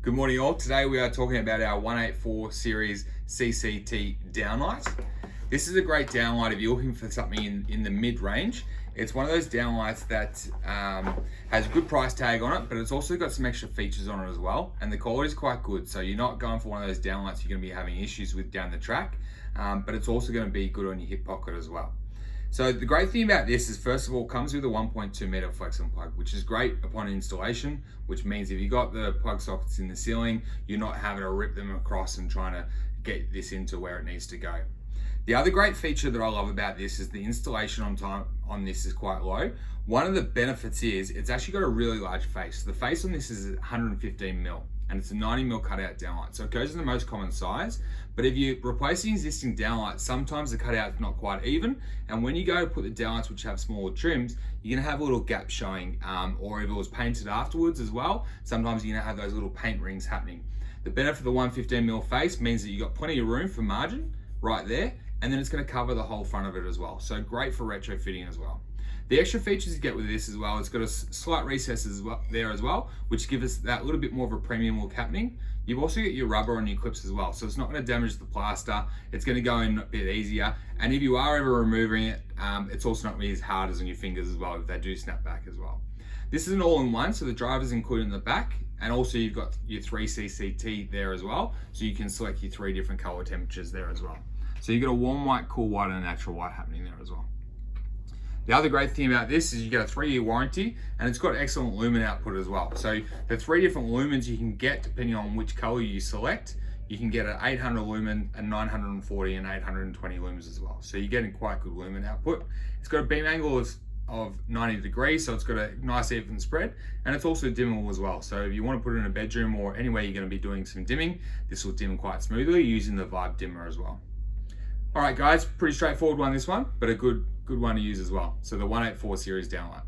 Good morning all. Today we are talking about our 184 Series CCT downlight. This is a great downlight if you're looking for something in the mid-range. It's one of those downlights that has a good price tag on it, but it's also got some extra features on it as well. And the quality is quite good. So you're not going for one of those downlights you're going to be having issues with down the track, but it's also going to be good on your hip pocket as well. So the great thing about this is, first of all, it comes with a 1.2 meter flexible plug, which is great upon installation, which means if you got the plug sockets in the ceiling, you're not having to rip them across and trying to get this into where it needs to go. The other great feature that I love about this is the installation on time on this is quite low. One of the benefits is it's actually got a really large face. The face on this is 115 mil and it's a 90 mil cutout downlight. So it goes in the most common size, but if you replace the existing downlight, sometimes the cutout's not quite even. And when you go to put the downlights which have smaller trims, you're gonna have a little gap showing, or if it was painted afterwards as well, sometimes you're gonna have those little paint rings happening. The benefit of the 115 mil face means that you've got plenty of room for margin right there, and then it's going to cover the whole front of it as well. So great for retrofitting as well. The extra features you get with this as well, it's got a slight recess as well there as well, which gives us that little bit more of a premium look happening. You've also got your rubber on your clips as well, so it's not going to damage the plaster. It's going to go in a bit easier, and if you are ever removing it, it's also not going to be as hard as on your fingers as well if they do snap back as well. This is an all-in-one, so the driver's included in the back, and also you've got your 3 CCT there as well, so you can select your 3 different color temperatures there as well. So you've got a warm white, cool white, and a natural white happening there as well. The other great thing about this is you get a 3-year warranty, and it's got excellent lumen output as well. So the 3 different lumens you can get depending on which color you select. You can get an 800 lumen, a 940, and 820 lumens as well. So you're getting quite good lumen output. It's got a beam angle of 90 degrees, so it's got a nice even spread, and it's also dimmable as well. So if you want to put it in a bedroom or anywhere you're going to be doing some dimming, this will dim quite smoothly using the Vibe dimmer as well. All right, guys, pretty straightforward one, this one, but a good one to use as well. So the 184 Series downlight.